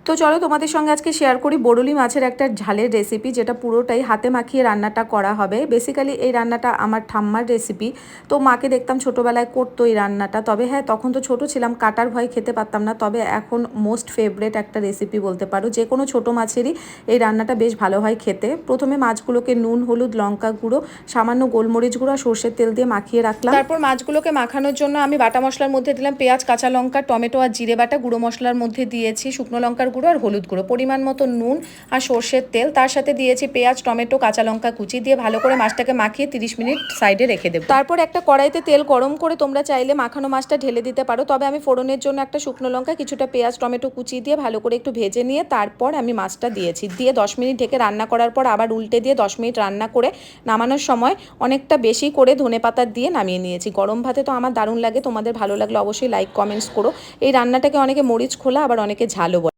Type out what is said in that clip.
তো চলো তোমাদের সঙ্গে আজকে শেয়ার করি বরুলি মাছের একটা ঝালের রেসিপি, যেটা পুরোটাই হাতে মাখিয়ে রান্নাটা করা হবে। বেসিক্যালি এই রান্নাটা আমার ঠাম্মার রেসিপি। তো মাকে দেখতাম ছোটোবেলায় করতো এই রান্নাটা। তবে হ্যাঁ, তখন তো ছোট ছিলাম, কাটার ভয় খেতে পারতাম না। তবে এখন মোস্ট ফেভারেট একটা রেসিপি বলতে পারো। যে কোনো ছোটো মাছেরই এই রান্নাটা বেশ ভালো হয় খেতে। প্রথমে মাছগুলোকে নুন, হলুদ, লঙ্কা গুঁড়ো, সামান্য গোলমরিচ গুঁড়ো আর সর্ষের তেল দিয়ে মাখিয়ে রাখলাম। তারপর মাছগুলোকে মাখানোর জন্য আমি বাটা মশলার মধ্যে দিলাম পেঁয়াজ, কাঁচা লঙ্কা, টমেটো আর জিরে বাটা। গুঁড়ো মশলার মধ্যে দিয়েছি শুকনো লঙ্কার গুঁড়ো আর হলুদ গুঁড়ো, পরিমাণ মতো নুন আর সর্ষের তেল। তার সাথে দিয়েছি পেঁয়াজ, টমেটো, কাঁচা লঙ্কা কুচি দিয়ে ভালো করে মাছটাকে মাখিয়ে 30 মিনিট সাইডে রেখে দেবো। তারপর একটা কড়াইতে তেল গরম করে তোমরা চাইলে মাখানো মাছটা ঢেলে দিতে পারো। তবে আমি ফোড়নের জন্য একটা শুকনো লঙ্কা, কিছুটা পেঁয়াজ, টমেটো কুচি দিয়ে ভালো করে একটু ভেজে নিয়ে তারপর আমি মাছটা দিয়েছি। দিয়ে 10 মিনিট ঢেকে রান্না করার পর আবার উল্টে দিয়ে 10 মিনিট রান্না করে নামানোর সময় অনেকটা বেশি করে ধনেপাতা দিয়ে নামিয়ে নিয়েছি। গরম ভাতে তো আমার দারুণ লাগে। তোমাদের ভালো লাগলে অবশ্যই লাইক কমেন্টস করো। এই রান্নাটাকে অনেকে মরিচ খোলা, আবার অনেকে ঝালও বলে।